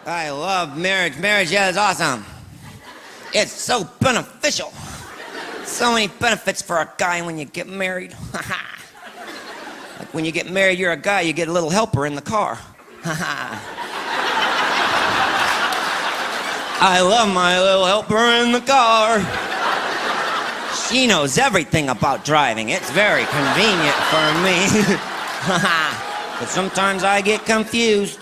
I love marriage. Marriage, yeah, is awesome. It's so beneficial. So many benefits for a guy when you get married. Like when you get married, you're a guy, you get a little helper in the car. I love my little helper in the car. She knows everything about driving. It's very convenient for me. But sometimes I get confused.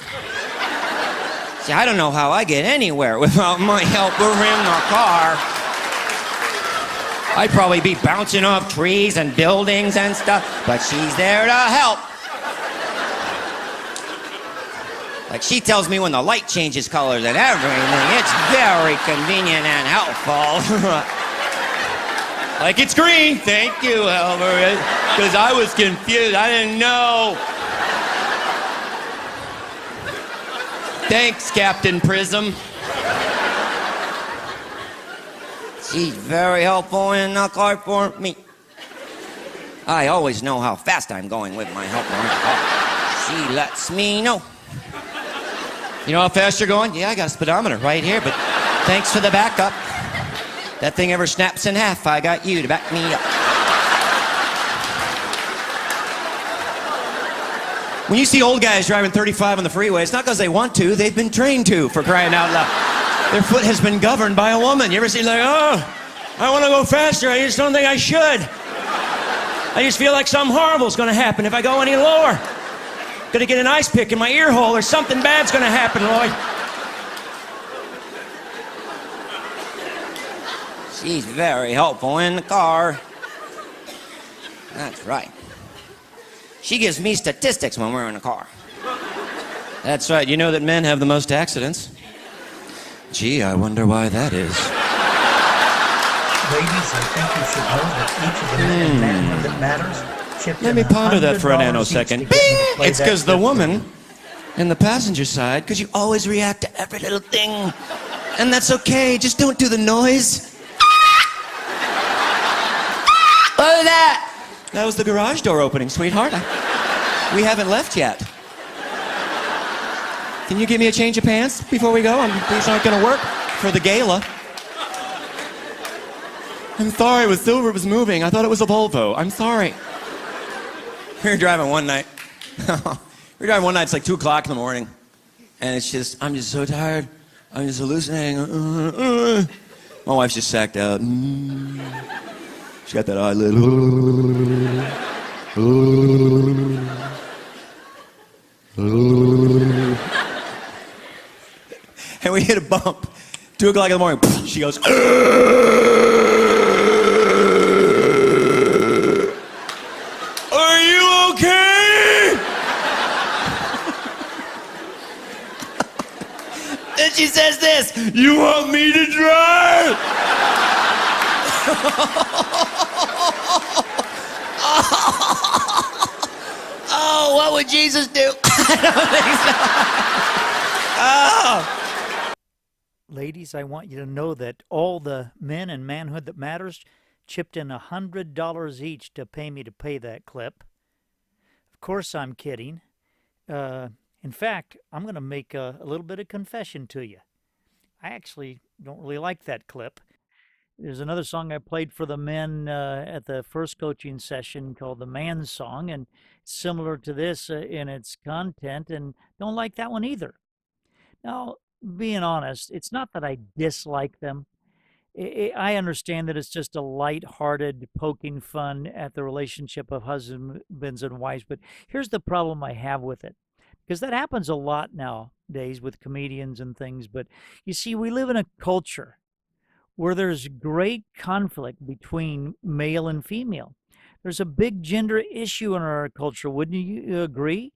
See, I don't know how I get anywhere without my helper in the car. I'd probably be bouncing off trees and buildings and stuff, but she's there to help. Like, she tells me when the light changes colors and everything. It's very convenient and helpful. Like, it's green. Thank you, helper. Because I was confused. I didn't know. Thanks, Captain Prism. She's very helpful in the car for me. I always know how fast I'm going with my helper in the car. She lets me know. You know how fast you're going? Yeah, I got a speedometer right here, but thanks for the backup. That thing ever snaps in half, I got you to back me up. When you see old guys driving 35 on the freeway, it's not because they want to, they've been trained to, for crying out loud. Their foot has been governed by a woman. You ever see, like, oh, I want to go faster, I just don't think I should. I just feel like something horrible is going to happen if I go any lower. Gonna get an ice pick in my ear hole or something bad's gonna happen, Lloyd. She's very helpful in the car. That's right. She gives me statistics when we're in the car. That's right. You know that men have the most accidents? Gee, I wonder why that is. Ladies, I think you should know that each of the men and manhood that matters. Let me ponder that for a nanosecond. Bing! It's because the woman in the passenger side, because you always react to every little thing. And that's okay, just don't do the noise. What was that? That was the garage door opening, sweetheart. We haven't left yet. Can you give me a change of pants before we go? These aren't gonna work for the gala. I'm sorry, it was silver, it was moving. I thought it was a Volvo. I'm sorry. We were driving one night. It's like 2 o'clock in the morning. And it's just, I'm just so tired. I'm just hallucinating. My wife's just sacked out. She got that eyelid. And we hit a bump. 2 o'clock in the morning. She goes, she says this, you want me to drive? Oh, what would Jesus do? I don't think so. Oh. Ladies, I want you to know that all the men and manhood that matters chipped in $100 each to pay me to pay that clip. Of course I'm kidding. In fact, I'm going to make a little bit of confession to you. I actually don't really like that clip. There's another song I played for the men at the first coaching session called the Man Song, and it's similar to this in its content, and don't like that one either. Now, being honest, it's not that I dislike them. I understand that it's just a light-hearted poking fun at the relationship of husbands and wives, but here's the problem I have with it. Because that happens a lot nowadays with comedians and things. But you see, we live in a culture where there's great conflict between male and female. There's a big gender issue in our culture, wouldn't you agree?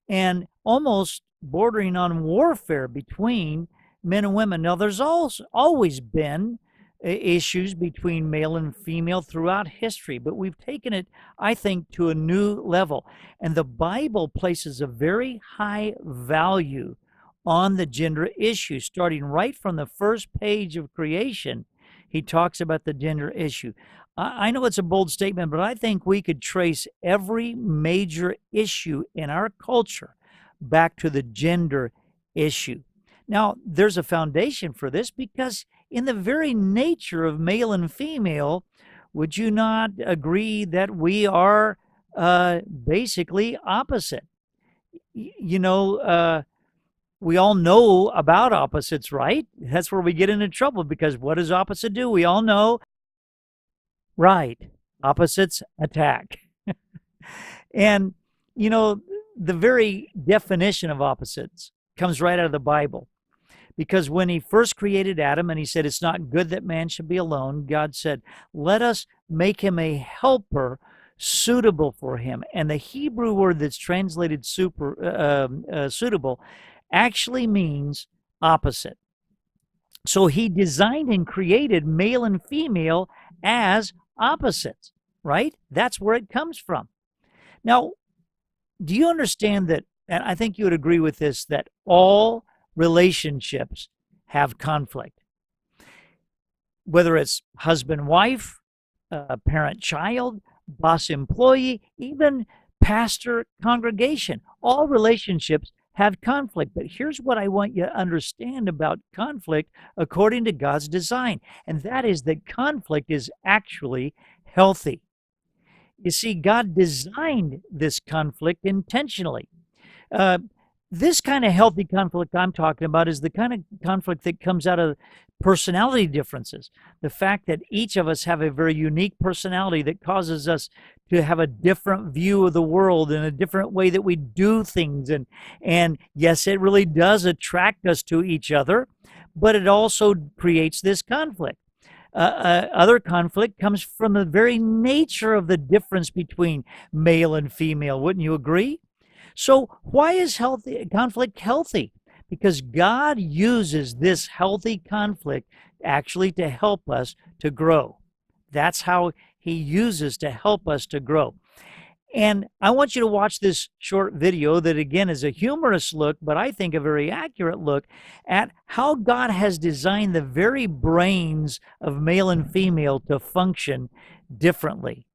And almost bordering on warfare between men and women. Now, there's always been issues between male and female throughout history, but we've taken it, I think, to a new level. And the Bible places a very high value on the gender issue, starting right from the first page of creation. He talks about the gender issue. I know it's a bold statement, but I think we could trace every major issue in our culture back to the gender issue. Now, there's a foundation for this because in the very nature of male and female, would you not agree that we are basically opposite? You know, we all know about opposites, right? That's where we get into trouble because what does opposite do? We all know. Right. Opposites attack. And, you know, the very definition of opposites comes right out of the Bible. Because when he first created Adam and he said, it's not good that man should be alone, God said, let us make him a helper suitable for him. And the Hebrew word that's translated suitable actually means opposite. So he designed and created male and female as opposites, right? That's where it comes from. Now, do you understand that, and I think you would agree with this, that all relationships have conflict? Whether it's husband-wife, parent-child, boss-employee, even pastor-congregation, all relationships have conflict. But here's what I want you to understand about conflict according to God's design, and that is that conflict is actually healthy. You see, God designed this conflict intentionally. This kind of healthy conflict I'm talking about is the kind of conflict that comes out of personality differences. The fact that each of us have a very unique personality that causes us to have a different view of the world and a different way that we do things. And yes, it really does attract us to each other, but it also creates this conflict. Other conflict comes from the very nature of the difference between male and female. Wouldn't you agree? So why is conflict healthy? Because God uses this healthy conflict actually to help us to grow. That's how he uses to help us to grow. And I want you to watch this short video that, again, is a humorous look, but I think a very accurate look at how God has designed the very brains of male and female to function differently.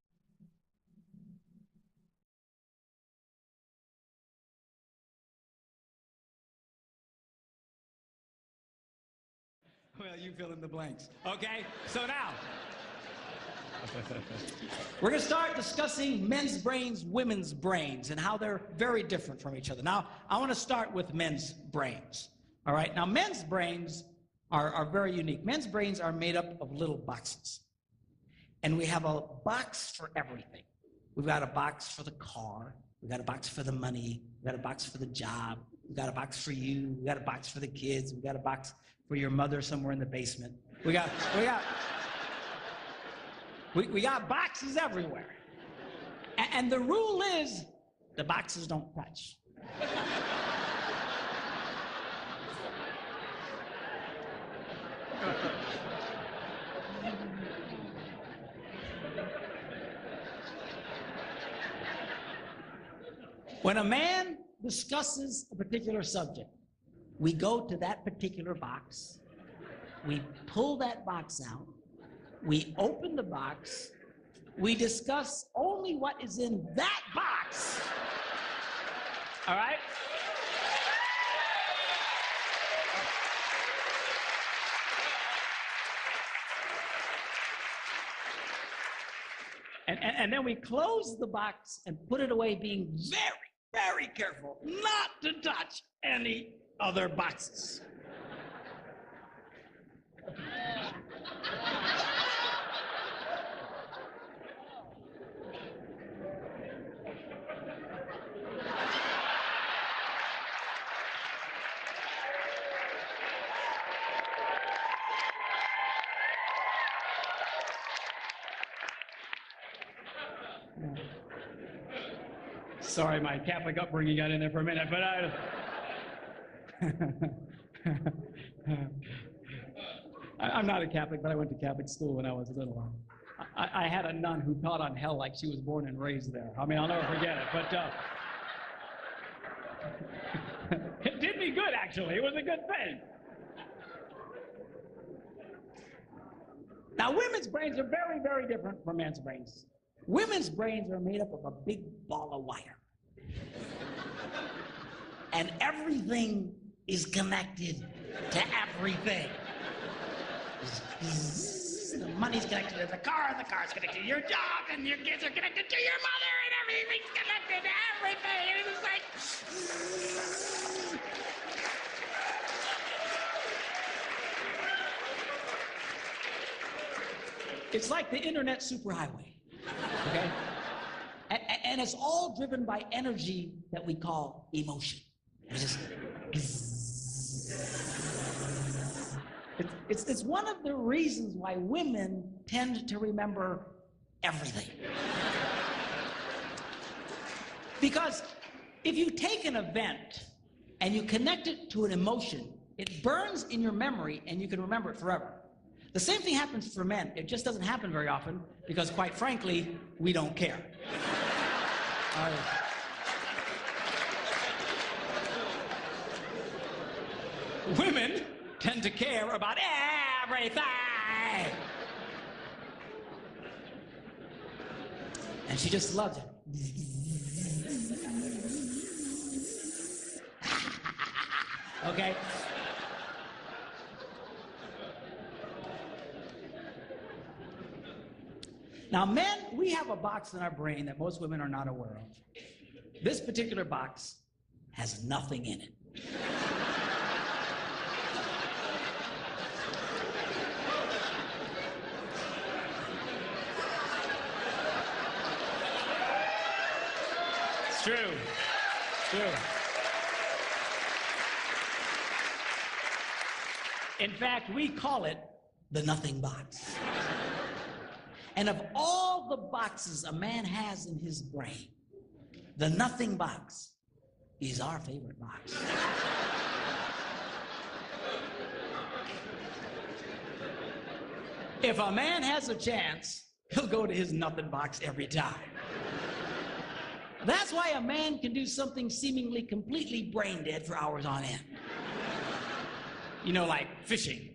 Well, you fill in the blanks. Okay, so now we're going to start discussing men's brains, women's brains, and how they're very different from each other. Now, I want to start with men's brains. All right, now men's brains are very unique. Men's brains are made up of little boxes. And we have a box for everything. We've got a box for the car. We've got a box for the money. We've got a box for the job. We've got a box for you. We've got a box for the kids. We've got a box for your mother somewhere in the basement. We got boxes everywhere. And the rule is the boxes don't touch. When a man discusses a particular subject, we go to that particular box, we pull that box out, we open the box, we discuss only what is in that box. All right? And then we close the box and put it away, being very, very careful not to touch any other boxes. Sorry, my Catholic upbringing got in there for a minute, but I'm not a Catholic, but I went to Catholic school when I was little. I had a nun who taught on hell like she was born and raised there. I mean, I'll never forget it, but it did me good, actually. It was a good thing. Now, women's brains are very, very different from men's brains. Women's brains are made up of a big ball of wire. And everything is connected to everything. The money's connected to the car, and the car's connected to your job, and your kids are connected to your mother, and everything's connected to everything. And it's like... It's like the internet superhighway, okay? And it's all driven by energy that we call emotion. It's one of the reasons why women tend to remember everything. Because if you take an event and you connect it to an emotion, it burns in your memory and you can remember it forever. The same thing happens for men. It just doesn't happen very often because, quite frankly, we don't care. Women tend to care about everything. And she just loves it. Okay? Now, men, we have a box in our brain that most women are not aware of. This particular box has nothing in it. It's true. It's true. In fact, we call it the nothing box. And of all the boxes a man has in his brain, the nothing box is our favorite box. If a man has a chance, he'll go to his nothing box every time. That's why a man can do something seemingly completely brain dead for hours on end. You know, like fishing.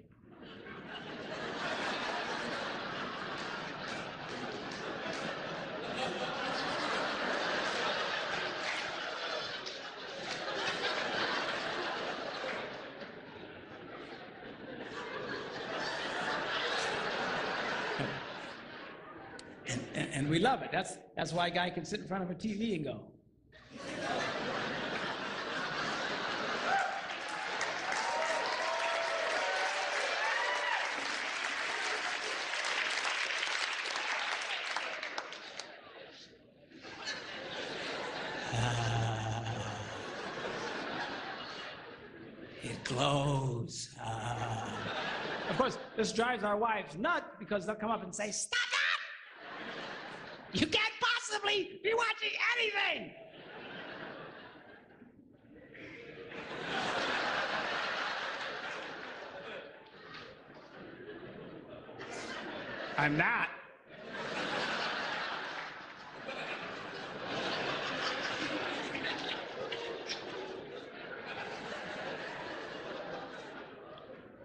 And we love it. That's why a guy can sit in front of a TV and go. It glows. Of course, this drives our wives nuts because they'll come up and say, "Stop it! You can't possibly be watching anything!" I'm not.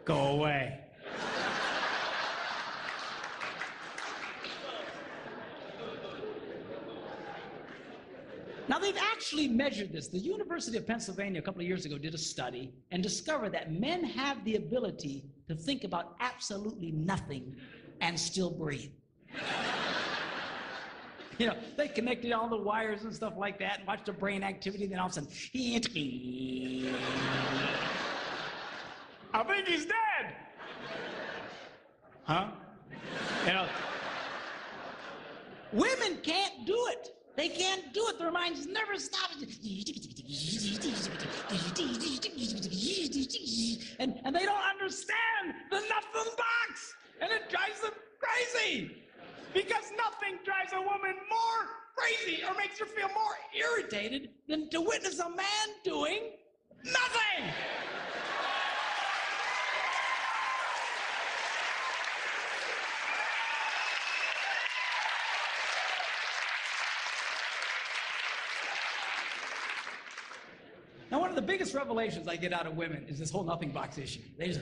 Go away. Now, they've actually measured this. The University of Pennsylvania a couple of years ago did a study and discovered that men have the ability to think about absolutely nothing and still breathe. You know, they connected all the wires and stuff like that and watched the brain activity, then all of a sudden, I think he's dead. Huh? You know, women can't do it. They can't do it. Their minds never stop. And they don't understand the nothing box. And it drives them crazy. Because nothing drives a woman more crazy or makes her feel more irritated than to witness a man doing nothing. Now, one of the biggest revelations I get out of women is this whole nothing box issue. They just,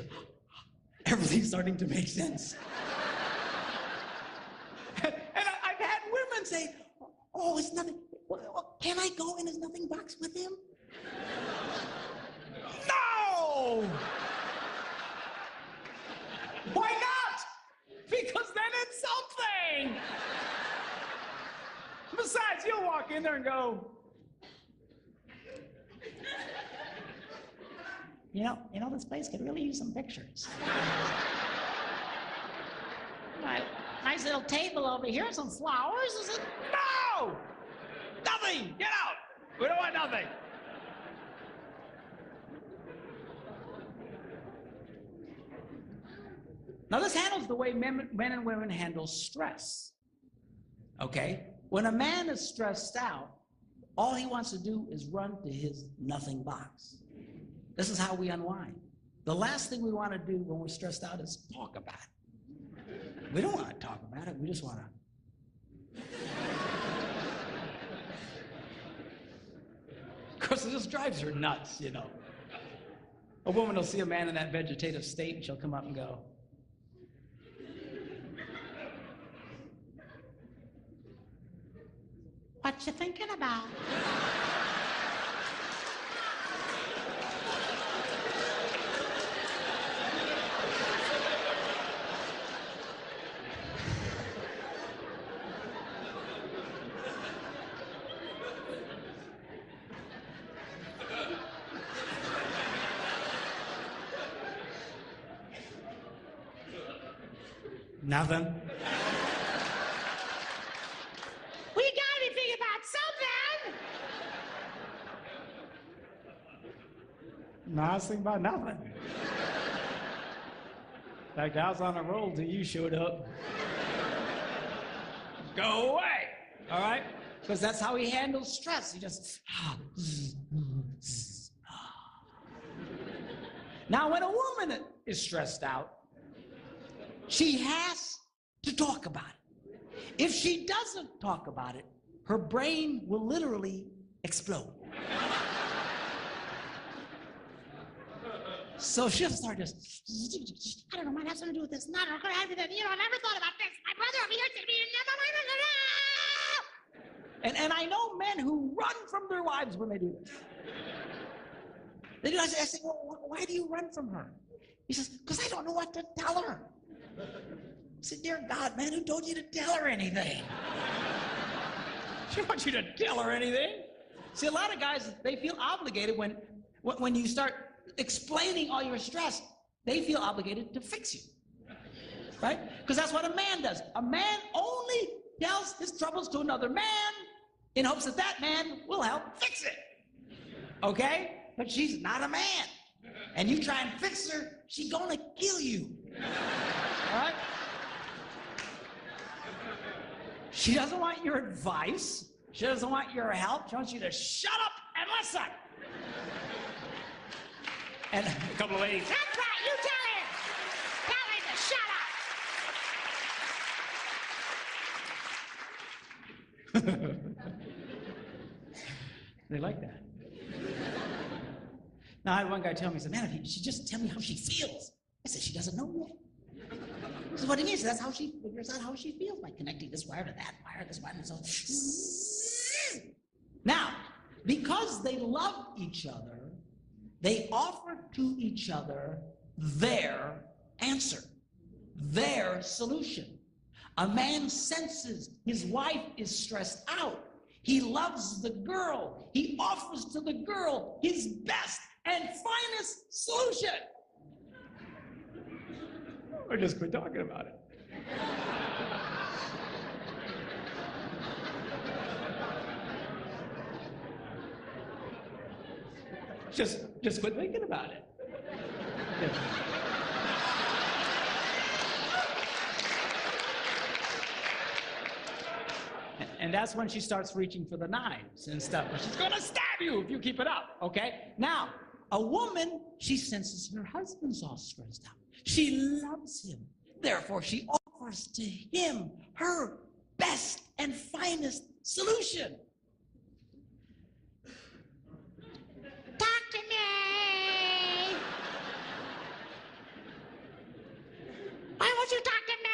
everything's starting to make sense. And I've had women say, "Oh, it's nothing. Can I go in his nothing box with him?" No! Why not? Because then it's something. Besides, you'll walk in there and go, you know, this place could really use some pictures. Right. Nice little table over here, some flowers. Is it? No! Nothing! Get out! We don't want nothing. Now, this handles the way men and women handle stress. Okay? When a man is stressed out, all he wants to do is run to his nothing box. This is how we unwind. The last thing we want to do when we're stressed out is talk about it. We don't want to talk about it. We just want to. Of course, it just drives her nuts, you know. A woman will see a man in that vegetative state, and she'll come up and go, "What you thinking about?" Nothing. We gotta be thinking about something. No, I was thinking about nothing. In fact, I was on a roll till you showed up. Go away, all right? Because that's how he handles stress. He just. Now, when a woman is stressed out, she has to talk about it. If she doesn't talk about it, her brain will literally explode. So she'll start just, I don't know, might have something to do with this. No, I'm gonna have to do that. You know, I never thought about this. My brother over here said to me, and I know men who run from their wives when they do this. They do. I say, well, why do you run from her? He says, because I don't know what to tell her. I said, dear God, man, who told you to tell her anything? She wants you to tell her anything. See, a lot of guys, they feel obligated when you start explaining all your stress, they feel obligated to fix you, right? Because that's what a man does. A man only tells his troubles to another man in hopes that that man will help fix it, okay? But she's not a man. And you try and fix her, she's gonna kill you. All right? She doesn't want your advice. She doesn't want your help. She wants you to shut up and listen. And a couple of ladies, that's right, you tell him. Tell him to shut up. They like that. Now, I had one guy tell me, he said, man, if she just tell me how she feels. I said, she doesn't know yet. This is what it means. That's how she figures out how she feels by connecting this wire to that wire, this wire, and so. Now, because they love each other, they offer to each other their answer, their solution. A man senses his wife is stressed out. He loves the girl. He offers to the girl his best and finest solution. Or just quit talking about it. Just quit thinking about it. Yeah. And that's when she starts reaching for the knives and stuff. She's gonna stab you if you keep it up, okay? Now, a woman, she senses her husband's all stressed out. She loves him. Therefore, she offers to him her best and finest solution. Talk to me. Why won't you talk to me?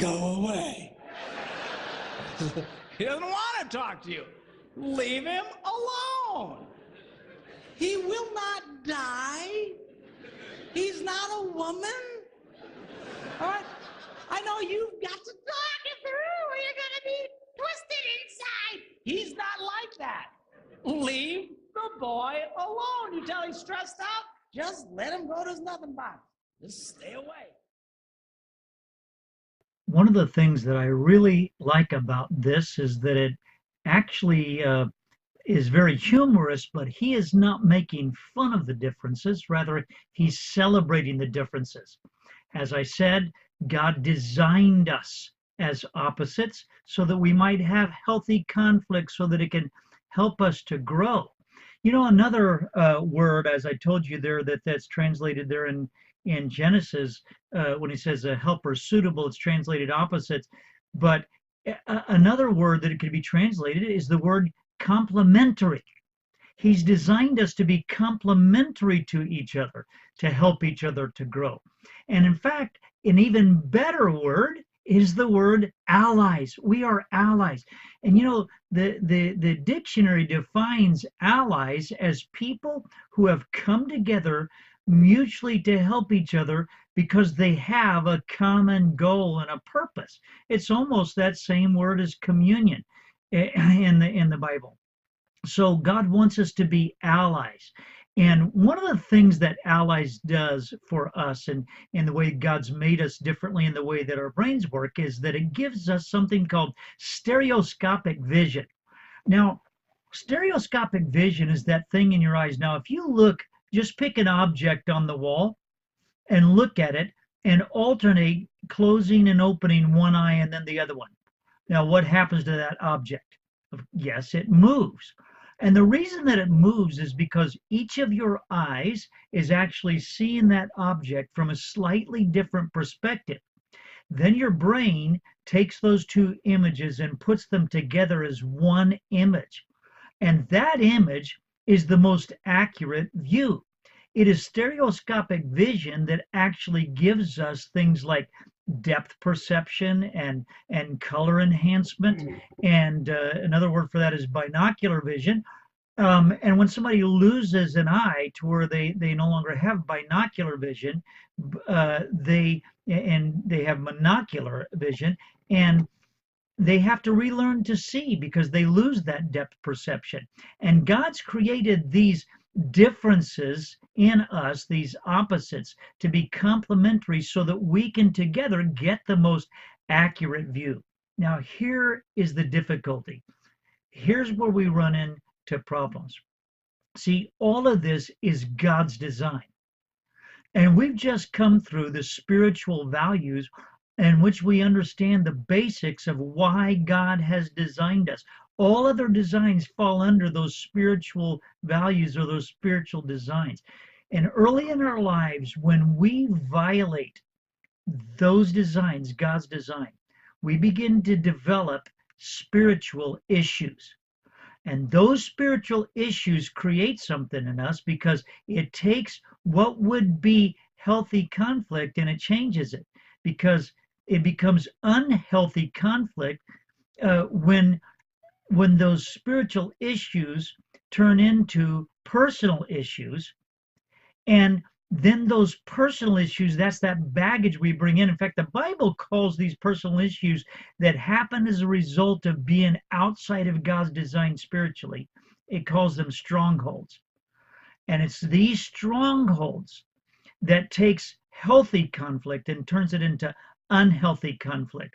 Go away. He doesn't want to talk to you. Leave him alone. He will not die. He's not a woman. All right? I know you've got to talk it through or you're going to be twisted inside. He's not like that. Leave the boy alone. You tell he's stressed out, just let him go to his nothing box. Just stay away. One of the things that I really like about this is that it actually is very humorous, but he is not making fun of the differences. Rather, he's celebrating the differences. As I said, God designed us as opposites so that we might have healthy conflict so that it can help us to grow. You know, another word, as I told you there, that's translated there in Genesis, when he says a helper suitable, it's translated opposites. But another word that it could be translated is the word complementary. He's designed us to be complementary to each other, to help each other to grow. And in fact, an even better word is the word allies. We are allies. And you know, the dictionary defines allies as people who have come together mutually to help each other because they have a common goal and a purpose. It's almost that same word as communion in the Bible. So God wants us to be allies. And one of the things that allies does for us and in the way God's made us differently in the way that our brains work is that it gives us something called stereoscopic vision. Now, stereoscopic vision is that thing in your eyes. Now, if you look, just pick an object on the wall and look at it and alternate closing and opening one eye and then the other one. Now, what happens to that object? Yes, it moves. And the reason that it moves is because each of your eyes is actually seeing that object from a slightly different perspective. Then your brain takes those two images and puts them together as one image. And that image is the most accurate view. It is stereoscopic vision that actually gives us things like depth perception and color enhancement. And another word for that is binocular vision. And when somebody loses an eye to where they no longer have binocular vision, they have monocular vision, and they have to relearn to see because they lose that depth perception. And God's created these differences in us, these opposites, to be complementary so that we can together get the most accurate view. Now, here is the difficulty. Here's where we run into problems. See, all of this is God's design. And we've just come through the spiritual values in which we understand the basics of why God has designed us. All other designs fall under those spiritual values or those spiritual designs. And early in our lives, when we violate those designs, God's design, we begin to develop spiritual issues. And those spiritual issues create something in us because it takes what would be healthy conflict and it changes it, because it becomes unhealthy conflict when those spiritual issues turn into personal issues. And then those personal issues, that's that baggage we bring in. In fact, the Bible calls these personal issues that happen as a result of being outside of God's design spiritually, it calls them strongholds. And it's these strongholds that takes healthy conflict and turns it into unhealthy conflict.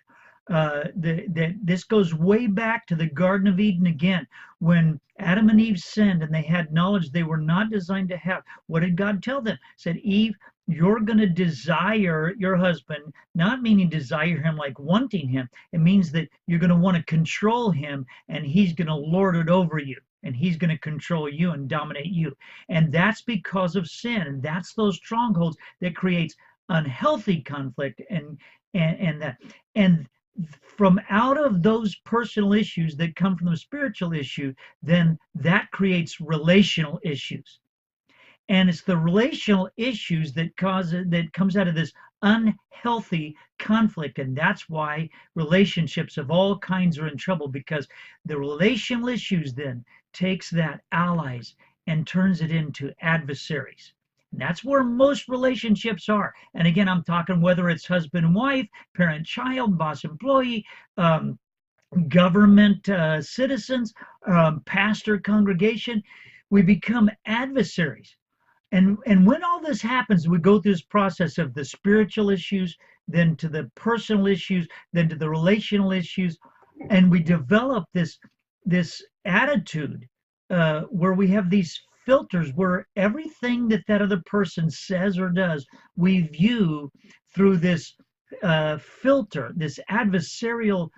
This goes way back to the Garden of Eden again, when Adam and Eve sinned and they had knowledge they were not designed to have. What did God tell them? He said, Eve, you're going to desire your husband, not meaning desire him like wanting him. It means that you're going to want to control him and he's going to lord it over you. And he's going to control you and dominate you. And that's because of sin. And that's those strongholds that creates unhealthy conflict and that. And from out of those personal issues that come from the spiritual issue, then that creates relational issues. And it's the relational issues that comes out of this unhealthy conflict. And that's why relationships of all kinds are in trouble, because the relational issues then takes that allies and turns it into adversaries. And that's where most relationships are. And again, I'm talking whether it's husband and wife, parent child, boss employee, government citizens, pastor congregation. We become adversaries. And when all this happens, we go through this process of the spiritual issues, then to the personal issues, then to the relational issues, and we develop this attitude where we have these filters where everything that other person says or does, we view through this filter, this adversarial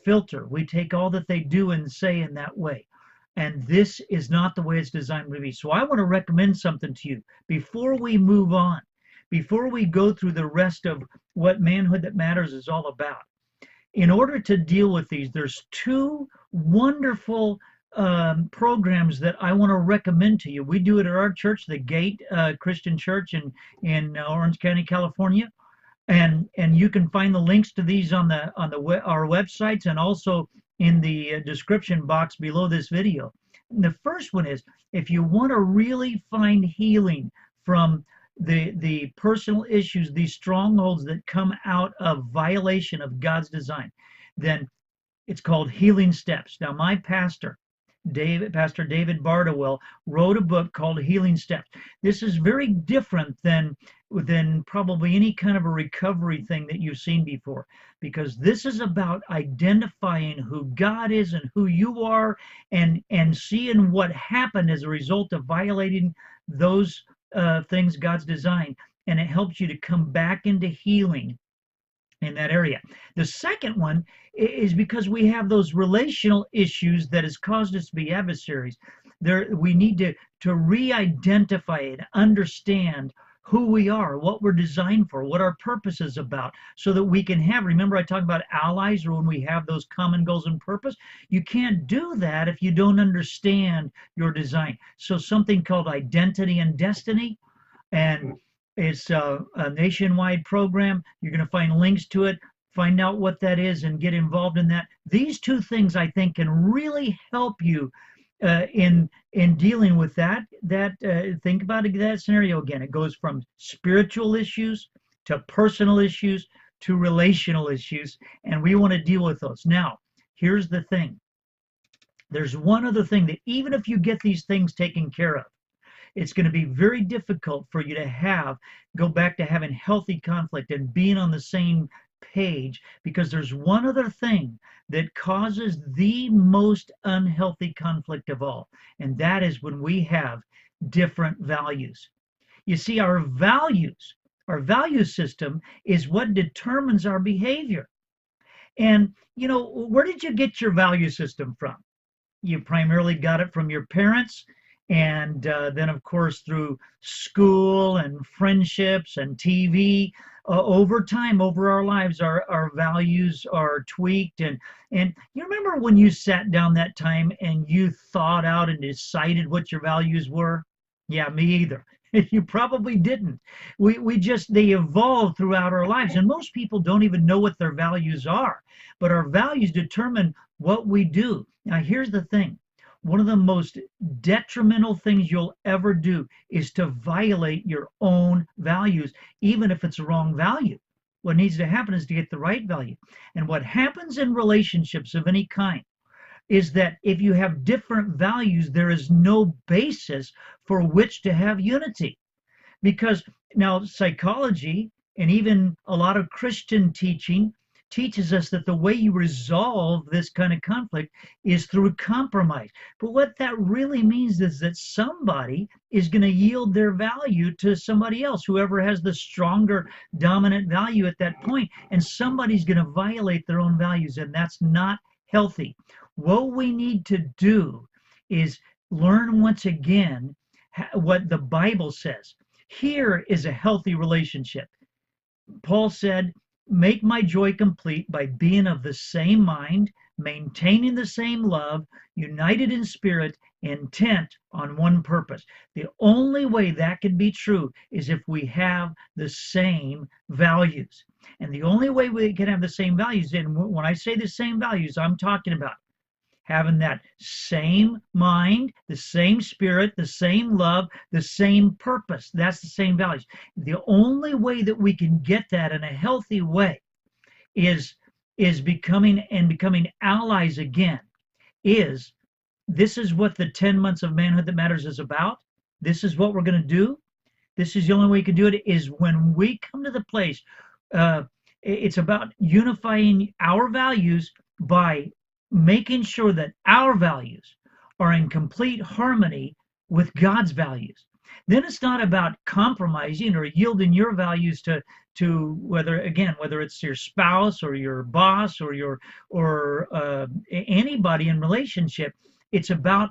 filter. We take all that they do and say in that way. And this is not the way it's designed to be. So I want to recommend something to you before we move on, before we go through the rest of what Manhood That Matters is all about. In order to deal with these, there's two wonderful programs that I want to recommend to you. We do it at our church, the Gate Christian Church in Orange County, California. And you can find the links to these on our websites and also in the description box below this video. And the first one is, if you want to really find healing from the personal issues, these strongholds that come out of violation of God's design, then it's called Healing Steps. Now, my Pastor David Bardowell wrote a book called Healing Steps. This is very different than probably any kind of a recovery thing that you've seen before, because this is about identifying who God is and who you are, and seeing what happened as a result of violating those things God's designed, and it helps you to come back into healing in that area. The second one is because we have those relational issues that has caused us to be adversaries. We need to re-identify and understand who we are, what we're designed for, what our purpose is about, so that we can have, remember I talked about allies, or when we have those common goals and purpose. You can't do that if you don't understand your design. So something called Identity and Destiny, and it's a nationwide program. You're going to find links to it, find out what that is, and get involved in that. These two things, I think, can really help you in dealing with that. Think about that scenario again. It goes from spiritual issues to personal issues to relational issues, and we want to deal with those. Now, here's the thing. There's one other thing that even if you get these things taken care of, it's going to be very difficult for you to go back to having healthy conflict and being on the same page, because there's one other thing that causes the most unhealthy conflict of all, and that is when we have different values. You see, our value system is what determines our behavior. And, where did you get your value system from? You primarily got it from your parents, and then, of course, through school and friendships and TV. Over time, over our lives, our values are tweaked. And you remember when you sat down that time and you thought out and decided what your values were? Yeah, me either. You probably didn't. They evolve throughout our lives. And most people don't even know what their values are. But our values determine what we do. Now, here's the thing. One of the most detrimental things you'll ever do is to violate your own values, even if it's a wrong value. What needs to happen is to get the right value. And what happens in relationships of any kind is that if you have different values, there is no basis for which to have unity. Because now psychology and even a lot of Christian teaching teaches us that the way you resolve this kind of conflict is through compromise. But what that really means is that somebody is going to yield their value to somebody else, whoever has the stronger dominant value at that point, and somebody's going to violate their own values, and that's not healthy. What we need to do is learn once again what the Bible says. Here is a healthy relationship. Paul said, "Make my joy complete by being of the same mind, maintaining the same love, united in spirit, intent on one purpose. The only way that can be true is if we have the same values. And the only way we can have the same values, and when I say the same values, I'm talking about having that same mind, the same spirit, the same love, the same purpose. That's the same values. The only way that we can get that in a healthy way is becoming allies again. This is what the 10 months of Manhood That Matters is about. This is what we're going to do. This is the only way we can do it, is when we come to the place. It's about unifying our values by making sure that our values are in complete harmony with God's values. Then it's not about compromising or yielding your values to whether it's your spouse or your boss or anybody in relationship. It's about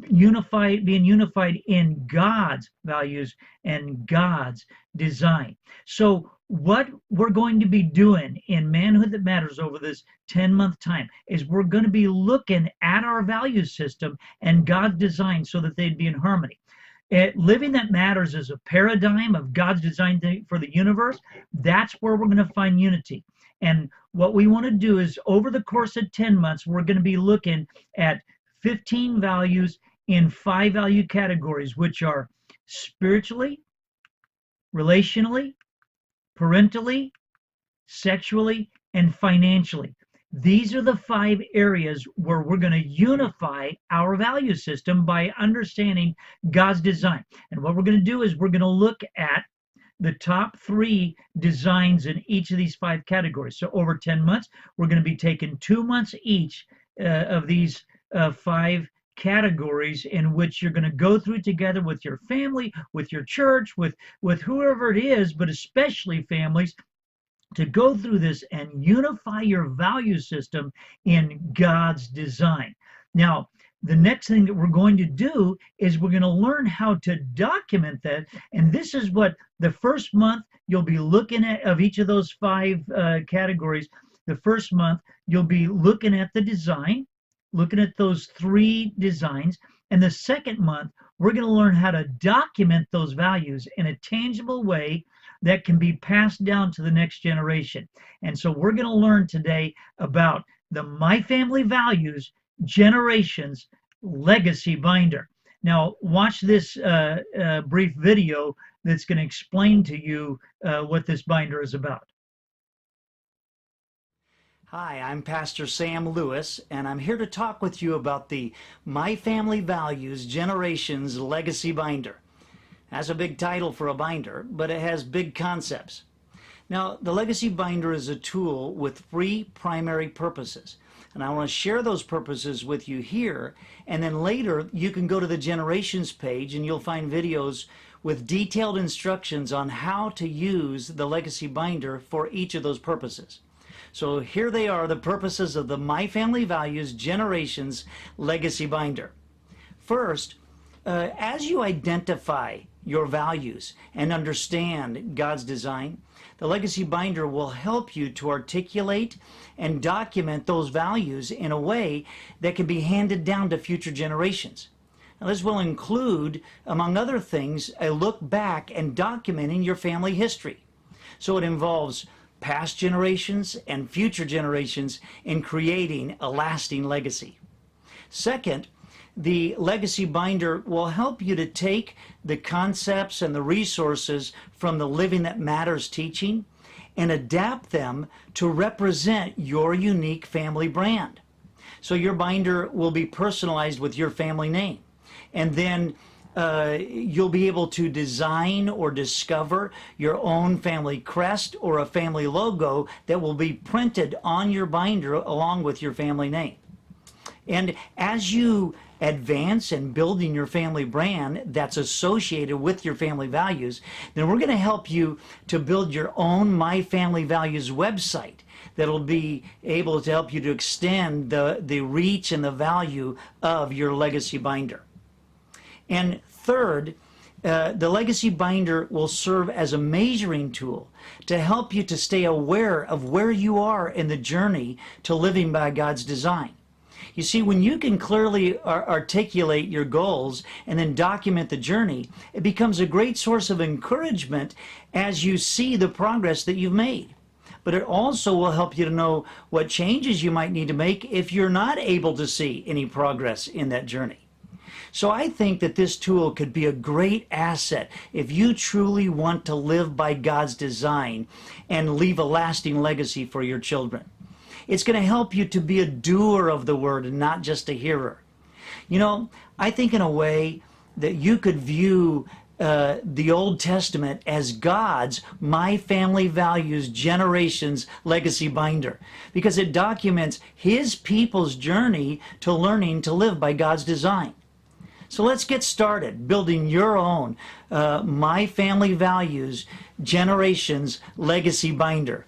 being unified in God's values and God's design. So what we're going to be doing in Manhood That Matters over this 10-month time is we're going to be looking at our value system and God's design so that they'd be in harmony. Living That Matters is a paradigm of God's design for the universe. That's where we're going to find unity. And what we want to do is, over the course of 10 months, we're going to be looking at 15 values in 5 value categories, which are spiritually, relationally, parentally, sexually, and financially. These are the 5 areas where we're going to unify our value system by understanding God's design. And what we're going to do is we're going to look at the top 3 designs in each of these 5 categories. So over 10 months, we're going to be taking 2 months each of these 5 categories, in which you're going to go through together with your family, with your church, with whoever it is, but especially families, to go through this and unify your value system in God's design. Now, the next thing that we're going to do is we're going to learn how to document that. And this is what the first month you'll be looking at of each of those 5 categories. The first month you'll be looking at the design, looking at those 3 designs. And the second month, we're going to learn how to document those values in a tangible way that can be passed down to the next generation. And so we're going to learn today about the My Family Values Generations Legacy Binder. Now, watch this brief video that's going to explain to you what this binder is about. Hi, I'm Pastor Sam Lewis, and I'm here to talk with you about the My Family Values Generations Legacy Binder. That's a big title for a binder, but it has big concepts. Now, the Legacy Binder is a tool with 3 primary purposes, and I want to share those purposes with you here, and then later you can go to the Generations page and you'll find videos with detailed instructions on how to use the Legacy Binder for each of those purposes. So here they are, the purposes of the My Family Values Generations Legacy Binder. First, as you identify your values and understand God's design, the Legacy Binder will help you to articulate and document those values in a way that can be handed down to future generations. Now, this will include, among other things, a look back and documenting your family history. So it involves past generations and future generations in creating a lasting legacy. Second, the Legacy Binder will help you to take the concepts and the resources from the Living That Matters teaching and adapt them to represent your unique family brand. So your binder will be personalized with your family name. And then you'll be able to design or discover your own family crest or a family logo that will be printed on your binder along with your family name. And as you advance in building your family brand that's associated with your family values, then we're going to help you to build your own My Family Values website that'll be able to help you to extend the reach and the value of your Legacy Binder. And third, the Legacy Binder will serve as a measuring tool to help you to stay aware of where you are in the journey to living by God's design. You see, when you can clearly articulate your goals and then document the journey, it becomes a great source of encouragement as you see the progress that you've made. But it also will help you to know what changes you might need to make if you're not able to see any progress in that journey. So I think that this tool could be a great asset if you truly want to live by God's design and leave a lasting legacy for your children. It's going to help you to be a doer of the word and not just a hearer. You know, I think in a way that you could view the Old Testament as God's My Family Values Generations Legacy Binder, because it documents His people's journey to learning to live by God's design. So let's get started building your own My Family Values Generations Legacy Binder.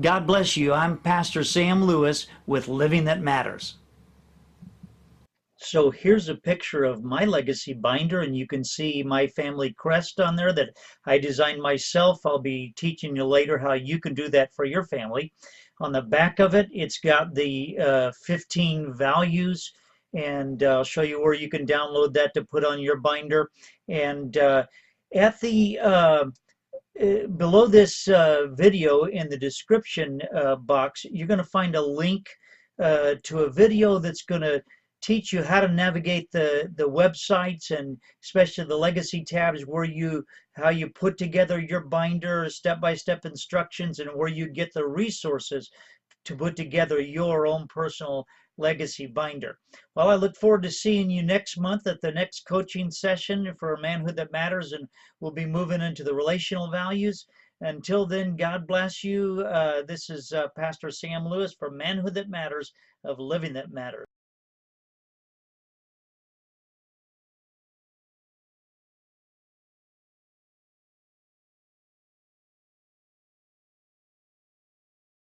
God bless you. I'm Pastor Sam Lewis with Living That Matters. So here's a picture of my legacy binder, and you can see my family crest on there that I designed myself. I'll be teaching you later how you can do that for your family. On the back of it, it's got the 15 values, and I'll show you where you can download that to put on your binder. And at the below this video in the description box, you're going to find a link to a video that's going to teach you how to navigate the websites, and especially the legacy tabs, how you put together your binder, step-by-step instructions, and where you get the resources to put together your own personal legacy binder. Well, I look forward to seeing you next month at the next coaching session for Manhood That Matters, and we'll be moving into the relational values. Until then, God bless you. This is Pastor Sam Lewis for Manhood That Matters of Living That Matters.